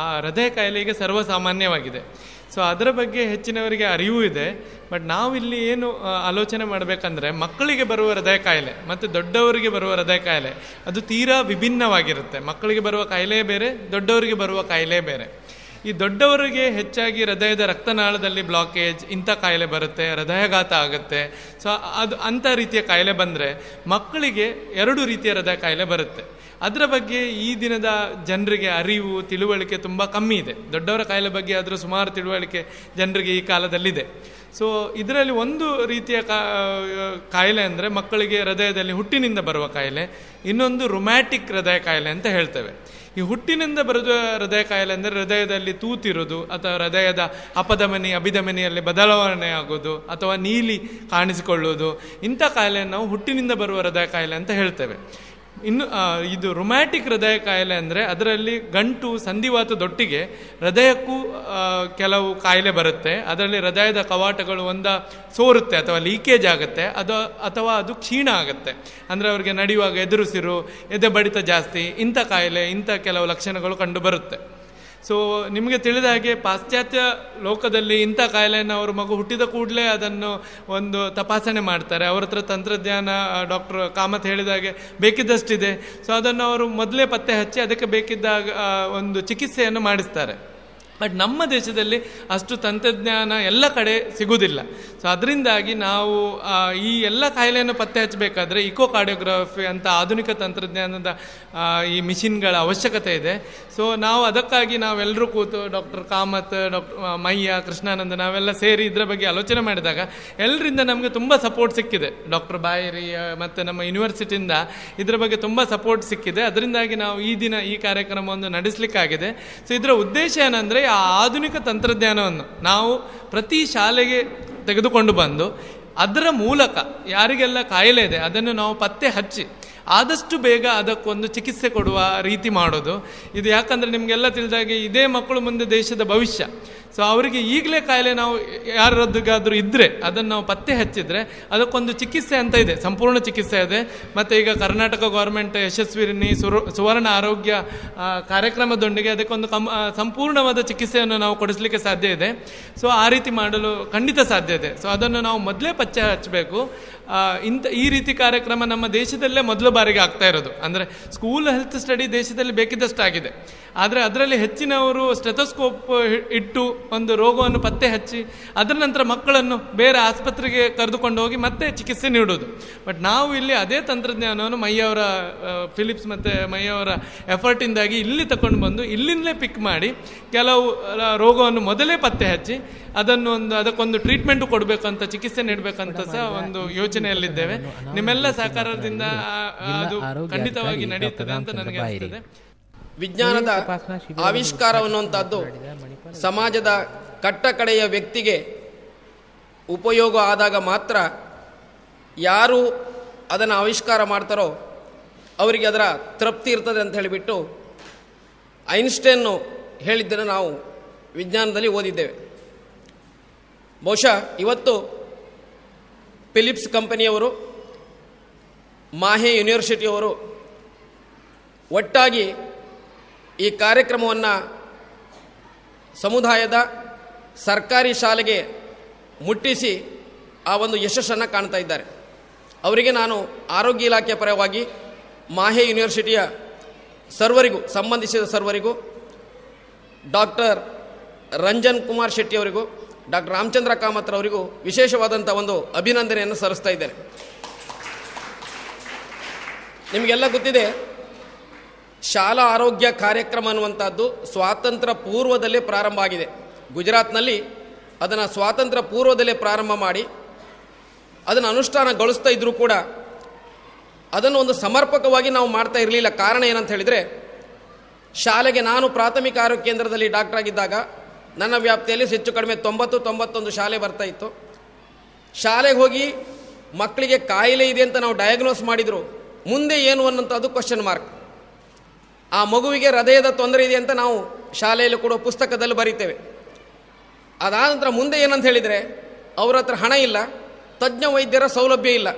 ಆ ಹೃದಯ ಕಾಯಿಲೆ ಈಗ ಸರ್ವಸಾಮಾನ್ಯವಾಗಿದೆ. ಸೊ ಅದರ ಬಗ್ಗೆ ಹೆಚ್ಚಿನವರಿಗೆ ಅರಿವು ಇದೆ. ಬಟ್ ನಾವಿಲ್ಲಿ ಏನು ಆಲೋಚನೆ ಮಾಡಬೇಕಂದ್ರೆ, ಮಕ್ಕಳಿಗೆ ಬರುವ ಹೃದಯ ಕಾಯಿಲೆ ಮತ್ತು ದೊಡ್ಡವರಿಗೆ ಬರುವ ಹೃದಯ ಕಾಯಿಲೆ ಅದು ತೀರಾ ವಿಭಿನ್ನವಾಗಿರುತ್ತೆ. ಮಕ್ಕಳಿಗೆ ಬರುವ ಕಾಯಿಲೆ ಬೇರೆ, ದೊಡ್ಡವರಿಗೆ ಬರುವ ಕಾಯಿಲೆ ಬೇರೆ. ಈ ದೊಡ್ಡವರಿಗೆ ಹೆಚ್ಚಾಗಿ ಹೃದಯದ ರಕ್ತನಾಳದಲ್ಲಿ ಬ್ಲಾಕೇಜ್ ಇಂಥ ಕಾಯಿಲೆ ಬರುತ್ತೆ, ಹೃದಯಾಘಾತ ಆಗುತ್ತೆ. ಸೊ ಅಂಥ ರೀತಿಯ ಕಾಯಿಲೆ ಬಂದರೆ ಮಕ್ಕಳಿಗೆ 2 ರೀತಿಯ ಹೃದಯ ಕಾಯಿಲೆ ಬರುತ್ತೆ. ಅದರ ಬಗ್ಗೆ ಈ ದಿನದ ಜನರಿಗೆ ಅರಿವು ತಿಳುವಳಿಕೆ ತುಂಬ ಕಮ್ಮಿ ಇದೆ. ದೊಡ್ಡವರ ಕಾಯಿಲೆ ಬಗ್ಗೆ ಆದರೂ ಸುಮಾರು ತಿಳುವಳಿಕೆ ಜನರಿಗೆ ಈ ಕಾಲದಲ್ಲಿದೆ. ಸೊ ಇದರಲ್ಲಿ ಒಂದು ರೀತಿಯ ಕಾಯಿಲೆ ಅಂದರೆ ಮಕ್ಕಳಿಗೆ ಹೃದಯದಲ್ಲಿ ಹುಟ್ಟಿನಿಂದ ಬರುವ ಕಾಯಿಲೆ, ಇನ್ನೊಂದು ರುಮ್ಯಾಟಿಕ್ ಹೃದಯ ಕಾಯಿಲೆ ಅಂತ ಹೇಳ್ತೇವೆ. ಈ ಹುಟ್ಟಿನಿಂದ ಬರುವ ಹೃದಯ ಕಾಯಿಲೆ ಅಂದರೆ ಹೃದಯದಲ್ಲಿ ತೂತಿರೋದು ಅಥವಾ ಹೃದಯದ ಅಪಧಮನಿ ಅಭಿಧಮನಿಯಲ್ಲಿ ಬದಲಾವಣೆ ಆಗೋದು ಅಥವಾ ನೀಲಿ ಕಾಣಿಸಿಕೊಳ್ಳುವುದು, ಇಂಥ ಕಾಯಿಲೆಯನ್ನು ನಾವು ಹುಟ್ಟಿನಿಂದ ಬರುವ ಹೃದಯ ಕಾಯಿಲೆ ಅಂತ ಹೇಳ್ತೇವೆ. ಇನ್ನು ಇದು ರುಮ್ಯಾಟಿಕ್ ಹೃದಯ ಕಾಯಿಲೆ ಅಂದರೆ ಅದರಲ್ಲಿ ಗಂಟು ಸಂಧಿವಾತದೊಟ್ಟಿಗೆ ಹೃದಯಕ್ಕೂ ಕೆಲವು ಕಾಯಿಲೆ ಬರುತ್ತೆ. ಅದರಲ್ಲಿ ಹೃದಯದ ಕವಾಟಗಳು ಸೋರುತ್ತೆ ಅಥವಾ ಲೀಕೇಜ್ ಆಗುತ್ತೆ, ಅಥವಾ ಅದು ಕ್ಷೀಣ ಆಗುತ್ತೆ. ಅಂದರೆ ಅವರಿಗೆ ನಡೆಯುವಾಗ ಎದುರುಸಿರು, ಎದೆ ಬಡಿತ ಜಾಸ್ತಿ, ಇಂಥ ಕಾಯಿಲೆ, ಇಂಥ ಕೆಲವು ಲಕ್ಷಣಗಳು ಕಂಡು ಬರುತ್ತೆ. ಸೊ ನಿಮಗೆ ತಿಳಿದ ಹಾಗೆ ಪಾಶ್ಚಾತ್ಯ ಲೋಕದಲ್ಲಿ ಇಂಥ ಕಾಯಿಲೆಯನ್ನು ಅವರು ಮಗು ಹುಟ್ಟಿದ ಕೂಡಲೇ ಅದನ್ನು ಒಂದು ತಪಾಸಣೆ ಮಾಡ್ತಾರೆ. ಅವ್ರ ಹತ್ರ ತಂತ್ರಜ್ಞಾನ ಡಾಕ್ಟರ್ ಕಾಮತ್ ಹೇಳಿದ ಹಾಗೆ ಬೇಕಿದ್ದಷ್ಟಿದೆ. ಸೊ ಅದನ್ನು ಅವರು ಮೊದಲೇ ಪತ್ತೆ ಹಚ್ಚಿ ಅದಕ್ಕೆ ಬೇಕಿದ್ದ ಒಂದು ಚಿಕಿತ್ಸೆಯನ್ನು ಮಾಡಿಸ್ತಾರೆ. ಬಟ್ ನಮ್ಮ ದೇಶದಲ್ಲಿ ಅಷ್ಟು ತಂತ್ರಜ್ಞಾನ ಎಲ್ಲ ಕಡೆ ಸಿಗುವುದಿಲ್ಲ. ಸೊ ಅದರಿಂದಾಗಿ ನಾವು ಈ ಎಲ್ಲ ಕಾಯಿಲೆಯನ್ನು ಪತ್ತೆ ಹಚ್ಚಬೇಕಾದ್ರೆ ಇಕೋಕಾರ್ಡಿಯೋಗ್ರಫಿ ಅಂತ ಆಧುನಿಕ ತಂತ್ರಜ್ಞಾನದ ಈ ಮಿಷಿನ್ಗಳ ಅವಶ್ಯಕತೆ ಇದೆ. ಸೊ ಅದಕ್ಕಾಗಿ ನಾವೆಲ್ಲರೂ ಕೂತು ಡಾಕ್ಟರ್ ಕಾಮತ್, ಡಾಕ್ಟರ್ ಮಯ್ಯ, ಕೃಷ್ಣಾನಂದ ನಾವೆಲ್ಲ ಸೇರಿ ಇದರ ಬಗ್ಗೆ ಆಲೋಚನೆ ಮಾಡಿದಾಗ ಎಲ್ಲರಿಂದ ನಮಗೆ ತುಂಬ ಸಪೋರ್ಟ್ ಸಿಕ್ಕಿದೆ. ಡಾಕ್ಟರ್ ಬಾಯರಿ ಮತ್ತು ನಮ್ಮ ಯೂನಿವರ್ಸಿಟಿಯಿಂದ ಇದರ ಬಗ್ಗೆ ತುಂಬ ಸಪೋರ್ಟ್ ಸಿಕ್ಕಿದೆ. ಅದರಿಂದಾಗಿ ನಾವು ಈ ದಿನ ಈ ಕಾರ್ಯಕ್ರಮವನ್ನು ನಡೆಸಲಿಕ್ಕಾಗಿದೆ. ಸೊ ಇದರ ಉದ್ದೇಶ ಏನಂದರೆ, ಆ ಆಧುನಿಕ ತಂತ್ರಜ್ಞಾನವನ್ನು ನಾವು ಪ್ರತಿ ಶಾಲೆಗೆ ತೆಗೆದುಕೊಂಡು ಬಂದು ಅದರ ಮೂಲಕ ಯಾರಿಗೆಲ್ಲ ಕಾಯಿಲೆ ಇದೆ ಅದನ್ನು ನಾವು ಪತ್ತೆ ಹಚ್ಚಿ ಆದಷ್ಟು ಬೇಗ ಅದಕ್ಕೊಂದು ಚಿಕಿತ್ಸೆ ಕೊಡುವ ರೀತಿ ಮಾಡೋದು. ಇದು ಯಾಕಂದರೆ ನಿಮಗೆಲ್ಲ ತಿಳಿದಾಗೆ ಇದೇ ಮಕ್ಕಳು ಮುಂದೆ ದೇಶದ ಭವಿಷ್ಯ. ಸೊ ಅವರಿಗೆ ಈಗಲೇ ಕಾಯಿಲೆ ನಾವು ಯಾರೊದ್ದಿಗಾದರೂ ಇದ್ದರೆ ಅದನ್ನು ನಾವು ಪತ್ತೆ ಹಚ್ಚಿದರೆ ಅದಕ್ಕೊಂದು ಚಿಕಿತ್ಸೆ ಅಂತ ಇದೆ, ಸಂಪೂರ್ಣ ಚಿಕಿತ್ಸೆ ಇದೆ. ಮತ್ತು ಈಗ ಕರ್ನಾಟಕ ಗೌರ್ಮೆಂಟ್ ಯಶಸ್ವಿನಿ ಸುವರ್ಣ ಆರೋಗ್ಯ ಕಾರ್ಯಕ್ರಮದೊಂದಿಗೆ ಅದಕ್ಕೊಂದು ಸಂಪೂರ್ಣವಾದ ಚಿಕಿತ್ಸೆಯನ್ನು ನಾವು ಕೊಡಿಸಲಿಕ್ಕೆ ಸಾಧ್ಯ ಇದೆ. ಸೊ ಆ ರೀತಿ ಮಾಡಲು ಖಂಡಿತ ಸಾಧ್ಯ ಇದೆ. ಸೊ ಅದನ್ನು ನಾವು ಮೊದಲೇ ಪತ್ತೆ ಹಚ್ಚಬೇಕು. ಈ ರೀತಿ ಕಾರ್ಯಕ್ರಮ ನಮ್ಮ ದೇಶದಲ್ಲೇ ಮೊದಲ ಬಾರಿಗೆ ಆಗ್ತಾ ಇರೋದು. ಅಂದರೆ ಸ್ಕೂಲ್ ಹೆಲ್ತ್ ಸ್ಟಡಿ ದೇಶದಲ್ಲಿ ಬೇಕಿದ್ದಷ್ಟು ಆಗಿದೆ, ಆದರೆ ಅದರಲ್ಲಿ ಹೆಚ್ಚಿನವರು ಸ್ಟೆಥೋಸ್ಕೋಪ್ ಇಟ್ಟು ಒಂದು ರೋಗವನ್ನು ಪತ್ತೆ ಹಚ್ಚಿ ಅದರ ನಂತರ ಮಕ್ಕಳನ್ನು ಬೇರೆ ಆಸ್ಪತ್ರೆಗೆ ಕರೆದುಕೊಂಡು ಹೋಗಿ ಮತ್ತೆ ಚಿಕಿತ್ಸೆ ನೀಡೋದು. ಬಟ್ ನಾವು ಇಲ್ಲಿ ಅದೇ ತಂತ್ರಜ್ಞಾನವನ್ನು ಮೈಯವರ ಫಿಲಿಪ್ಸ್ ಮತ್ತು ಮೈಯವರ ಎಫರ್ಟಿಂದಾಗಿ ಇಲ್ಲಿ ತಗೊಂಡು ಬಂದು ಇಲ್ಲಿಂದಲೇ ಪಿಕ್ ಮಾಡಿ ಕೆಲವು ರೋಗವನ್ನು ಮೊದಲೇ ಪತ್ತೆ ಹಚ್ಚಿ ಅದಕ್ಕೊಂದು ಟ್ರೀಟ್ಮೆಂಟ್ ಕೊಡಬೇಕಂತ, ಚಿಕಿತ್ಸೆ ನೀಡಬೇಕಂತ ಸಹ ಒಂದು ಯೋಚನೆಯಲ್ಲಿದ್ದೇವೆ. ನಿಮ್ಮೆಲ್ಲ ಸಹಕಾರದಿಂದ ಅದು ಖಂಡಿತವಾಗಿ ನಡೆಯುತ್ತದೆ ಅಂತ ನನಗೆ ಅನಿಸುತ್ತದೆ. ವಿಜ್ಞಾನದ ಆವಿಷ್ಕಾರ ಅನ್ನುವಂಥದ್ದು ಸಮಾಜದ ಕಟ್ಟಕಡೆಯ ವ್ಯಕ್ತಿಗೆ ಉಪಯೋಗ ಆದಾಗ ಮಾತ್ರ ಯಾರು ಅದನ್ನು ಆವಿಷ್ಕಾರ ಮಾಡ್ತಾರೋ ಅವರಿಗೆ ಅದರ ತೃಪ್ತಿ ಇರ್ತದೆ ಅಂತ ಹೇಳಿಬಿಟ್ಟು ಐನ್ಸ್ಟೈನ್ ಹೇಳಿದ್ದನ್ನು ನಾವು ವಿಜ್ಞಾನದಲ್ಲಿ ಓದಿದ್ದೇವೆ. ಬಹುಶಃ ಇವತ್ತು ಫಿಲಿಪ್ಸ್ ಕಂಪನಿಯವರು, ಮಾಹೆ ಯೂನಿವರ್ಸಿಟಿಯವರು ಒಟ್ಟಾಗಿ ಈ ಕಾರ್ಯಕ್ರಮವನ್ನು ಸಮುದಾಯದ ಸರ್ಕಾರಿ ಶಾಲೆಗೆ ಮುಟ್ಟಿಸಿ ಆ ಒಂದು ಯಶಸ್ಸನ್ನು ಕಾಣ್ತಾ ಇದ್ದಾರೆ. ಅವರಿಗೆ ನಾನು ಆರೋಗ್ಯ ಇಲಾಖೆಯ ಪರವಾಗಿ ಮಾಹೆ ಯೂನಿವರ್ಸಿಟಿಯ ಸರ್ವರಿಗೂ, ಸಂಬಂಧಿಸಿದ ಸರ್ವರಿಗೂ, ಡಾಕ್ಟರ್ ರಂಜನ್ ಕುಮಾರ್ ಶೆಟ್ಟಿಯವರಿಗೂ, ಡಾಕ್ಟರ್ ರಾಮಚಂದ್ರ ಕಾಮತ್ರವರಿಗೂ ವಿಶೇಷವಾದಂಥ ಒಂದು ಅಭಿನಂದನೆಯನ್ನು ಸಲ್ಲಿಸ್ತಾ ಇದ್ದೇನೆ. ನಿಮಗೆಲ್ಲ ಗೊತ್ತಿದೆ, ಶಾಲಾ ಆರೋಗ್ಯ ಕಾರ್ಯಕ್ರಮ ಅನ್ನುವಂಥದ್ದು ಸ್ವಾತಂತ್ರ್ಯ ಪೂರ್ವದಲ್ಲೇ ಪ್ರಾರಂಭ ಆಗಿದೆ. ಗುಜರಾತ್ನಲ್ಲಿ ಅದನ್ನು ಸ್ವಾತಂತ್ರ್ಯ ಪೂರ್ವದಲ್ಲೇ ಪ್ರಾರಂಭ ಮಾಡಿ ಅದನ್ನು ಅನುಷ್ಠಾನಗೊಳಿಸ್ತಾ ಇದ್ದರೂ ಕೂಡ ಅದನ್ನು ಒಂದು ಸಮರ್ಪಕವಾಗಿ ನಾವು ಮಾಡ್ತಾ ಇರಲಿಲ್ಲ. ಕಾರಣ ಏನಂತ ಹೇಳಿದರೆ, ಶಾಲೆಗೆ ನಾನು ಪ್ರಾಥಮಿಕ ಆರೋಗ್ಯ ಕೇಂದ್ರದಲ್ಲಿ ಡಾಕ್ಟರ್ ಆಗಿದ್ದಾಗ ನನ್ನ ವ್ಯಾಪ್ತಿಯಲ್ಲಿ ಹೆಚ್ಚು ಕಡಿಮೆ 90-91 ಶಾಲೆ ಬರ್ತಾ ಇತ್ತು. ಶಾಲೆಗೆ ಹೋಗಿ ಮಕ್ಕಳಿಗೆ ಕಾಯಿಲೆ ಇದೆ ಅಂತ ನಾವು ಡಯಾಗ್ನೋಸ್ ಮಾಡಿದ್ರು, ಮುಂದೆ ಏನು ಅನ್ನೋಂಥದ್ದು ಕ್ವಶನ್ ಮಾರ್ಕ್. ಆ ಮಗುವಿಗೆ ಹೃದಯದ ತೊಂದರೆ ಇದೆ ಅಂತ ನಾವು ಶಾಲೆಯಲ್ಲಿ ಕೊಡೋ ಪುಸ್ತಕದಲ್ಲಿ ಬರೀತೇವೆ. ಅದಾದ ನಂತರ ಮುಂದೆ ಏನಂತ ಹೇಳಿದರೆ, ಅವ್ರ ಹತ್ರ ಹಣ ಇಲ್ಲ, ತಜ್ಞ ವೈದ್ಯರ ಸೌಲಭ್ಯ ಇಲ್ಲ.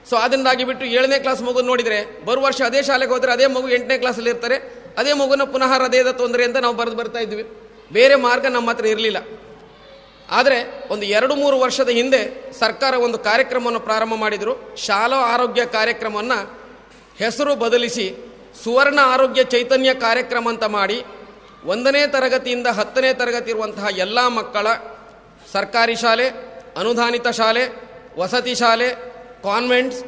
ಸೊ ಅದರಿಂದಾಗಿ ಬಿಟ್ಟು 7ನೇ ಕ್ಲಾಸ್ ಮಗು ನೋಡಿದರೆ ಬರುವ ವರ್ಷ ಅದೇ ಶಾಲೆಗೆ ಹೋದರೆ ಅದೇ ಮಗು 8ನೇ ಕ್ಲಾಸಲ್ಲಿ ಇರ್ತಾರೆ, ಅದೇ ಮಗುನ ಪುನಃ ಹೃದಯದ ತೊಂದರೆ ಅಂತ ನಾವು ಬರೆದು ಬರ್ತಾ ಇದ್ವಿ. ಬೇರೆ ಮಾರ್ಗ ನಮ್ಮ ಹತ್ರ ಇರಲಿಲ್ಲ. ಆದರೆ ಒಂದು 2-3 ವರ್ಷದ ಹಿಂದೆ ಸರ್ಕಾರ ಒಂದು ಕಾರ್ಯಕ್ರಮವನ್ನು ಪ್ರಾರಂಭ ಮಾಡಿದರು. ಶಾಲಾ ಆರೋಗ್ಯ ಕಾರ್ಯಕ್ರಮವನ್ನು ಹೆಸರು ಬದಲಿಸಿ ಸುವರ್ಣ ಆರೋಗ್ಯ ಚೈತನ್ಯ ಕಾರ್ಯಕ್ರಮ ಅಂತ ಮಾಡಿ 1ನೇ ತರಗತಿಯಿಂದ 10ನೇ ತರಗತಿ ಇರುವಂತಹ ಎಲ್ಲ ಮಕ್ಕಳ ಸರ್ಕಾರಿ ಶಾಲೆ, ಅನುದಾನಿತ ಶಾಲೆ, ವಸತಿ ಶಾಲೆ, ಕಾನ್ವೆಂಟ್ಸ್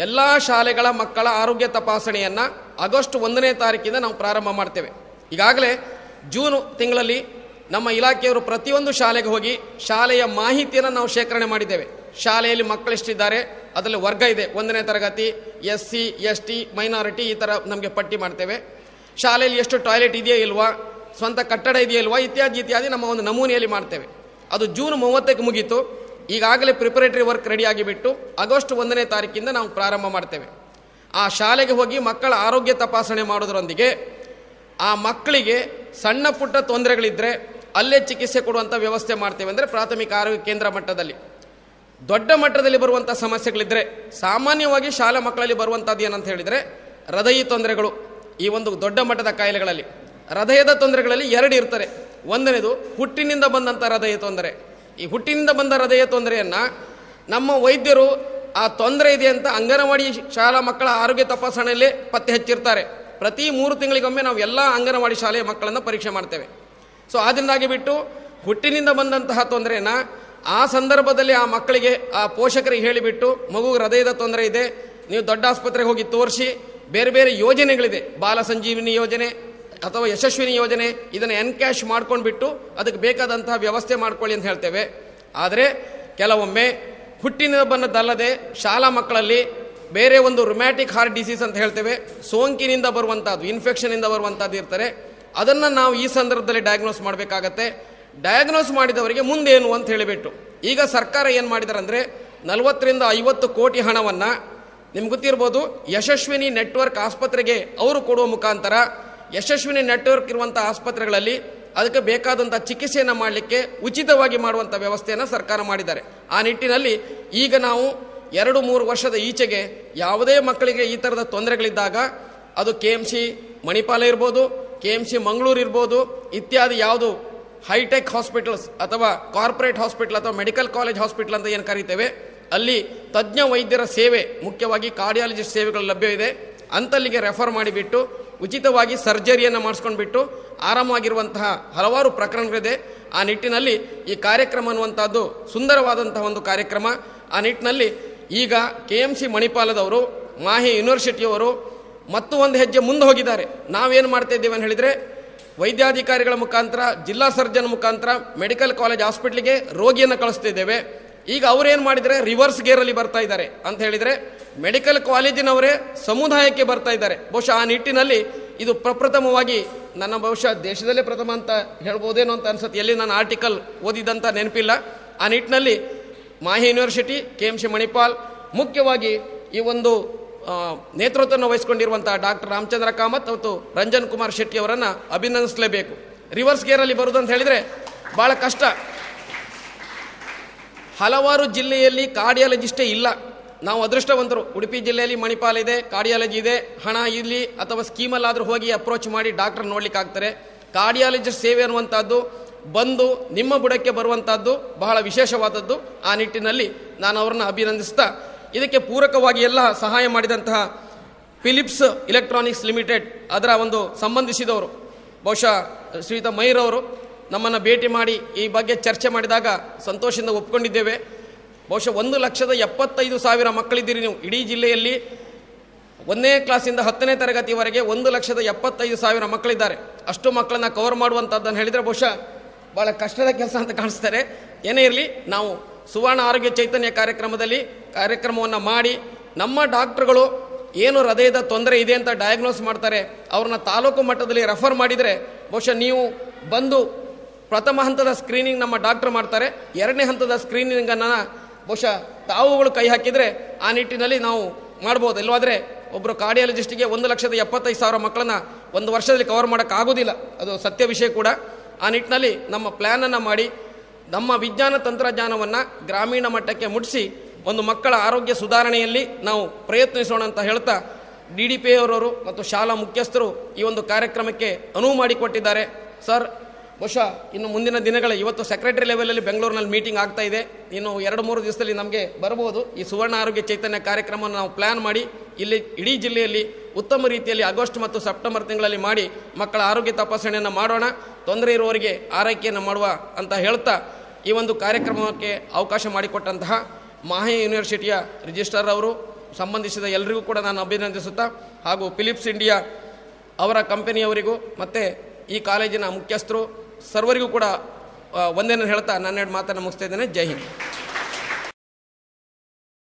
ಎಲ್ಲ ಶಾಲೆಗಳ ಮಕ್ಕಳ ಆರೋಗ್ಯ ತಪಾಸಣೆಯನ್ನು ಆಗಸ್ಟ್ 1ನೇ ತಾರೀಕಿಂದ ನಾವು ಪ್ರಾರಂಭ ಮಾಡ್ತೇವೆ. ಈಗಾಗಲೇ ಜೂನ್ ತಿಂಗಳಲ್ಲಿ ನಮ್ಮ ಇಲಾಖೆಯವರು ಪ್ರತಿಯೊಂದು ಶಾಲೆಗೆ ಹೋಗಿ ಶಾಲೆಯ ಮಾಹಿತಿಯನ್ನು ನಾವು ಶೇಖರಣೆ ಮಾಡಿದ್ದೇವೆ. ಶಾಲೆಯಲ್ಲಿ ಮಕ್ಕಳೆಷ್ಟಿದ್ದಾರೆ, ಅದರಲ್ಲಿ ವರ್ಗ ಇದೆ, 1ನೇ ತರಗತಿ, SC, ST, ಮೈನಾರಿಟಿ, ಈ ಥರ ನಮಗೆ ಪಟ್ಟಿ ಮಾಡ್ತೇವೆ. ಶಾಲೆಯಲ್ಲಿ ಎಷ್ಟು ಟಾಯ್ಲೆಟ್ ಇದೆಯಾ ಇಲ್ವಾ, ಸ್ವಂತ ಕಟ್ಟಡ ಇದೆಯಾ ಇಲ್ವಾ, ಇತ್ಯಾದಿ ನಮ್ಮ ಒಂದು ನಮೂನೆಯಲ್ಲಿ ಮಾಡ್ತೇವೆ. ಅದು ಜೂನ್ 30ಕ್ಕೆ ಮುಗೀತು. ಈಗಾಗಲೇ ಪ್ರಿಪರೇಟರಿ ವರ್ಕ್ ರೆಡಿಯಾಗಿಬಿಟ್ಟು ಆಗಸ್ಟ್ 1ನೇ ತಾರೀಕಿಂದ ನಾವು ಪ್ರಾರಂಭ ಮಾಡ್ತೇವೆ. ಆ ಶಾಲೆಗೆ ಹೋಗಿ ಮಕ್ಕಳ ಆರೋಗ್ಯ ತಪಾಸಣೆ ಮಾಡೋದರೊಂದಿಗೆ ಆ ಮಕ್ಕಳಿಗೆ ಸಣ್ಣ ಪುಟ್ಟ ತೊಂದರೆಗಳಿದ್ದರೆ ಅಲ್ಲೇ ಚಿಕಿತ್ಸೆ ಕೊಡುವಂಥ ವ್ಯವಸ್ಥೆ ಮಾಡ್ತೇವೆ. ಅಂದರೆ ಪ್ರಾಥಮಿಕ ಆರೋಗ್ಯ ಕೇಂದ್ರ ಮಟ್ಟದಲ್ಲಿ. ದೊಡ್ಡ ಮಟ್ಟದಲ್ಲಿ ಬರುವಂಥ ಸಮಸ್ಯೆಗಳಿದ್ದರೆ ಸಾಮಾನ್ಯವಾಗಿ ಶಾಲಾ ಮಕ್ಕಳಲ್ಲಿ ಬರುವಂಥದ್ದು ಏನಂತ ಹೇಳಿದರೆ ಹೃದಯ ತೊಂದರೆಗಳು. ಈ ಒಂದು ದೊಡ್ಡ ಮಟ್ಟದ ಕಾಯಿಲೆಗಳಲ್ಲಿ ಹೃದಯದ ತೊಂದರೆಗಳಲ್ಲಿ 2 ಇರ್ತಾರೆ. ಒಂದನೇದು ಹುಟ್ಟಿನಿಂದ ಬಂದಂಥ ಹೃದಯ ತೊಂದರೆ. ಈ ಹುಟ್ಟಿನಿಂದ ಬಂದ ಹೃದಯ ತೊಂದರೆಯನ್ನು ನಮ್ಮ ವೈದ್ಯರು ಆ ತೊಂದರೆ ಇದೆ ಅಂತ ಅಂಗನವಾಡಿ ಶಾಲಾ ಮಕ್ಕಳ ಆರೋಗ್ಯ ತಪಾಸಣೆಯಲ್ಲೇ ಪತ್ತೆ ಹಚ್ಚಿರ್ತಾರೆ. ಪ್ರತಿ 3 ತಿಂಗಳಿಗೊಮ್ಮೆ ನಾವು ಎಲ್ಲ ಅಂಗನವಾಡಿ ಶಾಲೆಯ ಮಕ್ಕಳನ್ನು ಪರೀಕ್ಷೆ ಮಾಡ್ತೇವೆ. ಸೊ ಅದರಿಂದಾಗಿ ಬಿಟ್ಟು ಹುಟ್ಟಿನಿಂದ ಬಂದಂತಹ ತೊಂದರೆಯನ್ನು ಆ ಸಂದರ್ಭದಲ್ಲಿ ಆ ಮಕ್ಕಳಿಗೆ ಆ ಪೋಷಕರಿಗೆ ಹೇಳಿಬಿಟ್ಟು ಮಗು ಹೃದಯದ ತೊಂದರೆ ಇದೆ, ನೀವು ದೊಡ್ಡ ಆಸ್ಪತ್ರೆಗೆ ಹೋಗಿ ತೋರಿಸಿ, ಬೇರೆ ಬೇರೆ ಯೋಜನೆಗಳಿದೆ, ಬಾಲ ಸಂಜೀವಿನಿ ಯೋಜನೆ ಅಥವಾ ಯಶಸ್ವಿನಿ ಯೋಜನೆ, ಇದನ್ನು ಎನ್ಕ್ಯಾಶ್ ಮಾಡ್ಕೊಂಡ್ಬಿಟ್ಟು ಅದಕ್ಕೆ ಬೇಕಾದಂತಹ ವ್ಯವಸ್ಥೆ ಮಾಡ್ಕೊಳ್ಳಿ ಅಂತ ಹೇಳ್ತೇವೆ. ಆದರೆ ಕೆಲವೊಮ್ಮೆ ಹುಟ್ಟಿನಿಂದ ಬಂದದ್ದಲ್ಲದೆ ಶಾಲಾ ಮಕ್ಕಳಲ್ಲಿ ಬೇರೆ ಒಂದು ರುಮ್ಯಾಟಿಕ್ ಹಾರ್ಟ್ ಡಿಸೀಸ್ ಅಂತ ಹೇಳ್ತೇವೆ, ಸೋಂಕಿನಿಂದ ಬರುವಂಥದ್ದು, ಇನ್ಫೆಕ್ಷನಿಂದ ಬರುವಂಥದ್ದು ಇರ್ತಾರೆ. ಅದನ್ನು ನಾವು ಈ ಸಂದರ್ಭದಲ್ಲಿ ಡಯಾಗ್ನೋಸ್ ಮಾಡಬೇಕಾಗತ್ತೆ. ಡಯಾಗ್ನೋಸ್ ಮಾಡಿದವರಿಗೆ ಮುಂದೇನು ಅಂತ ಹೇಳಿಬಿಟ್ಟು ಈಗ ಸರ್ಕಾರ ಏನು ಮಾಡಿದ್ದಾರೆ ಅಂದರೆ 40ರಿಂದ 50 ಕೋಟಿ ಹಣವನ್ನು ನಿಮ್ಗೆ ಗೊತ್ತಿರ್ಬೋದು ಯಶಸ್ವಿನಿ ನೆಟ್ವರ್ಕ್ ಆಸ್ಪತ್ರೆಗೆ ಅವರು ಕೊಡುವ ಮುಖಾಂತರ ಯಶಸ್ವಿನಿ ನೆಟ್ವರ್ಕ್ ಇರುವಂಥ ಆಸ್ಪತ್ರೆಗಳಲ್ಲಿ ಅದಕ್ಕೆ ಬೇಕಾದಂಥ ಚಿಕಿತ್ಸೆಯನ್ನು ಮಾಡಲಿಕ್ಕೆ ಉಚಿತವಾಗಿ ಮಾಡುವಂಥ ವ್ಯವಸ್ಥೆಯನ್ನು ಸರ್ಕಾರ ಮಾಡಿದ್ದಾರೆ. ಆ ನಿಟ್ಟಿನಲ್ಲಿ ಈಗ ನಾವು 2-3 ವರ್ಷದ ಈಚೆಗೆ ಯಾವುದೇ ಮಕ್ಕಳಿಗೆ ಈ ಥರದ ತೊಂದರೆಗಳಿದ್ದಾಗ ಅದು KMC ಮಣಿಪಾಲ ಇರ್ಬೋದು, KMC ಮಂಗಳೂರು ಇರ್ಬೋದು, ಇತ್ಯಾದಿ ಯಾವುದು ಹೈಟೆಕ್ ಹಾಸ್ಪಿಟಲ್ಸ್ ಅಥವಾ ಕಾರ್ಪೊರೇಟ್ ಹಾಸ್ಪಿಟಲ್ ಅಥವಾ ಮೆಡಿಕಲ್ ಕಾಲೇಜ್ ಹಾಸ್ಪಿಟಲ್ ಅಂತ ಏನು ಕರೀತೇವೆ, ಅಲ್ಲಿ ತಜ್ಞ ವೈದ್ಯರ ಸೇವೆ, ಮುಖ್ಯವಾಗಿ ಕಾರ್ಡಿಯಾಲಜಿಸ್ಟ್ ಸೇವೆಗಳು ಲಭ್ಯವಿದೆ. ಅಂತಲ್ಲಿಗೆ ರೆಫರ್ ಮಾಡಿಬಿಟ್ಟು ಉಚಿತವಾಗಿ ಸರ್ಜರಿಯನ್ನು ಮಾಡಿಸ್ಕೊಂಡ್ಬಿಟ್ಟು ಆರಾಮಾಗಿರುವಂತಹ ಹಲವಾರು ಪ್ರಕರಣಗಳಿದೆ. ಆ ನಿಟ್ಟಿನಲ್ಲಿ ಈ ಕಾರ್ಯಕ್ರಮ ಅನ್ನುವಂಥದ್ದು ಸುಂದರವಾದಂತಹ ಒಂದು ಕಾರ್ಯಕ್ರಮ. ಆ ನಿಟ್ಟಿನಲ್ಲಿ ಈಗ KMC ಮಣಿಪಾಲದವರು, ಮಾಹೆ ಯೂನಿವರ್ಸಿಟಿಯವರು ಮತ್ತು ಒಂದು ಹೆಜ್ಜೆ ಮುಂದೆ ಹೋಗಿದ್ದಾರೆ. ನಾವೇನು ಮಾಡ್ತಾ ಇದ್ದೇವೆ ಅಂತ ಹೇಳಿದರೆ ವೈದ್ಯಾಧಿಕಾರಿಗಳ ಮುಖಾಂತರ, ಜಿಲ್ಲಾ ಸರ್ಜನ್ ಮುಖಾಂತರ ಮೆಡಿಕಲ್ ಕಾಲೇಜ್ ಹಾಸ್ಪಿಟ್ಲಿಗೆ ರೋಗಿಯನ್ನು ಕಳಿಸ್ತಿದ್ದೇವೆ. ಈಗ ಅವರೇನು ಮಾಡಿದರೆ ರಿವರ್ಸ್ ಗೇರಲ್ಲಿ ಬರ್ತಾ ಇದ್ದಾರೆ ಅಂತ ಹೇಳಿದರೆ ಮೆಡಿಕಲ್ ಕಾಲೇಜಿನವರೇ ಸಮುದಾಯಕ್ಕೆ ಬರ್ತಾ ಇದ್ದಾರೆ. ಬಹುಶಃ ಆ ನಿಟ್ಟಿನಲ್ಲಿ ಇದು ಪ್ರಪ್ರಥಮವಾಗಿ ನನ್ನ ಬಹುಶಃ ದೇಶದಲ್ಲೇ ಪ್ರಥಮ ಅಂತ ಹೇಳ್ಬೋದೇನೋ ಅಂತ ಅನ್ಸುತ್ತೆ. ಎಲ್ಲಿ ನಾನು ಆರ್ಟಿಕಲ್ ಓದಿದಂಥ ನೆನಪಿಲ್ಲ. ಆ ನಿಟ್ಟಿನಲ್ಲಿ ಮಾಹೆ ಯೂನಿವರ್ಸಿಟಿ, KMC ಮಣಿಪಾಲ್ ಮುಖ್ಯವಾಗಿ ಈ ಒಂದು ನೇತೃತ್ವವನ್ನು ವಹಿಸಿಕೊಂಡಿರುವಂತಹ ಡಾಕ್ಟರ್ ರಾಮಚಂದ್ರ ಕಾಮತ್ ಮತ್ತು ರಂಜನ್ ಕುಮಾರ್ ಶೆಟ್ಟಿ ಅವರನ್ನು ಅಭಿನಂದಿಸಲೇಬೇಕು. ರಿವರ್ಸ್ ಗೇರಲ್ಲಿ ಬರುವುದು ಅಂತ ಹೇಳಿದರೆ ಭಾಳ ಕಷ್ಟ. ಹಲವಾರು ಜಿಲ್ಲೆಯಲ್ಲಿ ಕಾರ್ಡಿಯಾಲಜಿಸ್ಟೇ ಇಲ್ಲ. ನಾವು ಅದೃಷ್ಟವಂತರು. ಉಡುಪಿ ಜಿಲ್ಲೆಯಲ್ಲಿ ಮಣಿಪಾಲ ಇದೆ, ಕಾರ್ಡಿಯಾಲಜಿ ಇದೆ. ಹಣ ಇಲ್ಲಿ ಅಥವಾ ಸ್ಕೀಮಲ್ಲಾದರೂ ಹೋಗಿ ಅಪ್ರೋಚ್ ಮಾಡಿ ಡಾಕ್ಟರ್ ನೋಡ್ಲಿಕ್ಕೆ ಆಗ್ತಾರೆ. ಕಾರ್ಡಿಯಾಲಜಿಸ್ಟ್ ಸೇವೆ ಅನ್ನುವಂಥದ್ದು ಬಂದು ನಿಮ್ಮ ಬುಡಕ್ಕೆ ಬರುವಂಥದ್ದು ಬಹಳ ವಿಶೇಷವಾದದ್ದು. ಆ ನಿಟ್ಟಿನಲ್ಲಿ ನಾನು ಅವರನ್ನು ಅಭಿನಂದಿಸ್ತಾ, ಇದಕ್ಕೆ ಪೂರಕವಾಗಿ ಎಲ್ಲ ಸಹಾಯ ಮಾಡಿದಂತಹ ಫಿಲಿಪ್ಸ್ ಇಲೆಕ್ಟ್ರಾನಿಕ್ಸ್ ಲಿಮಿಟೆಡ್ ಅದರ ಒಂದು ಸಂಬಂಧಿಸಿದವರು, ಬಹುಶಃ ಶ್ರೀಯುತ ಮೈರವರು ನಮ್ಮನ್ನು ಭೇಟಿ ಮಾಡಿ ಈ ಬಗ್ಗೆ ಚರ್ಚೆ ಮಾಡಿದಾಗ ಸಂತೋಷದಿಂದ ಒಪ್ಕೊಂಡಿದ್ದೇವೆ. ಬಹುಶಃ 1,75,000 ಮಕ್ಕಳಿದ್ದೀರಿ ನೀವು ಇಡೀ ಜಿಲ್ಲೆಯಲ್ಲಿ. 1ನೇ ಕ್ಲಾಸಿಂದ 10ನೇ ತರಗತಿವರೆಗೆ 1,75,000 ಮಕ್ಕಳಿದ್ದಾರೆ. ಅಷ್ಟು ಮಕ್ಕಳನ್ನ ಕವರ್ ಮಾಡುವಂಥದ್ದನ್ನು ಹೇಳಿದರೆ ಬಹುಶಃ ಭಾಳ ಕಷ್ಟದ ಕೆಲಸ ಅಂತ ಕಾಣಿಸ್ತಾರೆ. ಏನೇ ಇರಲಿ, ನಾವು ಸುವರ್ಣ ಆರೋಗ್ಯ ಚೈತನ್ಯ ಕಾರ್ಯಕ್ರಮವನ್ನು ಮಾಡಿ ನಮ್ಮ ಡಾಕ್ಟರ್ಗಳು ಏನು ಹೃದಯದ ತೊಂದರೆ ಇದೆ ಅಂತ ಡಯಾಗ್ನೋಸ್ ಮಾಡ್ತಾರೆ, ಅವ್ರನ್ನ ತಾಲೂಕು ಮಟ್ಟದಲ್ಲಿ ರೆಫರ್ ಮಾಡಿದರೆ ಬಹುಶಃ ನೀವು ಬಂದು ಪ್ರಥಮ ಹಂತದ ಸ್ಕ್ರೀನಿಂಗ್ ನಮ್ಮ ಡಾಕ್ಟರ್ ಮಾಡ್ತಾರೆ. 2ನೇ ಹಂತದ ಸ್ಕ್ರೀನಿಂಗನ್ನು ಬಹುಶಃ ತಾವುಗಳು ಕೈ ಹಾಕಿದರೆ ಆ ನಿಟ್ಟಿನಲ್ಲಿ ನಾವು ಮಾಡ್ಬೋದು. ಇಲ್ಲವಾದರೆ ಒಬ್ಬರು ಕಾರ್ಡಿಯಾಲಜಿಸ್ಟಿಗೆ 1,75,000 ಮಕ್ಕಳನ್ನ ಒಂದು ವರ್ಷದಲ್ಲಿ ಕವರ್ ಮಾಡೋಕ್ಕಾಗೋದಿಲ್ಲ. ಅದು ಸತ್ಯ ವಿಷಯ ಕೂಡ. ಆ ನಿಟ್ಟಿನಲ್ಲಿ ನಮ್ಮ ಪ್ಲ್ಯಾನನ್ನು ಮಾಡಿ ನಮ್ಮ ವಿಜ್ಞಾನ ತಂತ್ರಜ್ಞಾನವನ್ನು ಗ್ರಾಮೀಣ ಮಟ್ಟಕ್ಕೆ ಮುಟ್ಟಿಸಿ ಒಂದು ಮಕ್ಕಳ ಆರೋಗ್ಯ ಸುಧಾರಣೆಯಲ್ಲಿ ನಾವು ಪ್ರಯತ್ನಿಸೋಣ ಅಂತ ಹೇಳ್ತಾ DDPI ಅವರವರು ಮತ್ತು ಶಾಲಾ ಮುಖ್ಯಸ್ಥರು ಈ ಒಂದು ಕಾರ್ಯಕ್ರಮಕ್ಕೆ ಅನುವು ಮಾಡಿಕೊಟ್ಟಿದ್ದಾರೆ. ಸರ್, ಬಹುಶಃ ಇನ್ನು ಮುಂದಿನ ದಿನಗಳ ಇವತ್ತು ಸೆಕ್ರೆಟರಿ ಲೆವೆಲಲ್ಲಿ ಬೆಂಗಳೂರಿನಲ್ಲಿ ಮೀಟಿಂಗ್ ಆಗ್ತಾ ಇದೆ. ಇನ್ನು 2-3 ದಿವಸದಲ್ಲಿ ನಮಗೆ ಬರಬಹುದು. ಈ ಸುವರ್ಣ ಆರೋಗ್ಯ ಚೈತನ್ಯ ಕಾರ್ಯಕ್ರಮವನ್ನು ನಾವು ಪ್ಲ್ಯಾನ್ ಮಾಡಿ ಇಲ್ಲಿ ಇಡೀ ಜಿಲ್ಲೆಯಲ್ಲಿ ಉತ್ತಮ ರೀತಿಯಲ್ಲಿ ಆಗಸ್ಟ್ ಮತ್ತು ಸೆಪ್ಟೆಂಬರ್ ತಿಂಗಳಲ್ಲಿ ಮಾಡಿ ಮಕ್ಕಳ ಆರೋಗ್ಯ ತಪಾಸಣೆಯನ್ನು ಮಾಡೋಣ, ತೊಂದರೆ ಇರುವವರಿಗೆ ಆರೈಕೆಯನ್ನು ಮಾಡುವ ಅಂತ ಹೇಳ್ತಾ ಈ ಒಂದು ಕಾರ್ಯಕ್ರಮಕ್ಕೆ ಅವಕಾಶ ಮಾಡಿಕೊಟ್ಟಂತಹ ಮಾಹೆ ಯೂನಿವರ್ಸಿಟಿಯ ರಿಜಿಸ್ಟ್ರಾರ್ ಅವರು, ಸಂಬಂಧಿಸಿದ ಎಲ್ಲರಿಗೂ ಕೂಡ ನಾನು ಅಭಿನಂದಿಸುತ್ತಾ, ಹಾಗೂ ಫಿಲಿಪ್ಸ್ ಇಂಡಿಯಾ ಅವರ ಕಂಪನಿಯವರಿಗೂ ಮತ್ತು ಈ ಕಾಲೇಜಿನ ಮುಖ್ಯಸ್ಥರು ಸರ್ವರಿಗೂ ಕೂಡ ವಂದನೆ ಹೇಳ್ತಾ ನನ್ನ ಮಾತನ್ನು ಮುಗಿಸ್ತಾ ಇದ್ದೇನೆ. ಜೈ ಹಿಂದ್.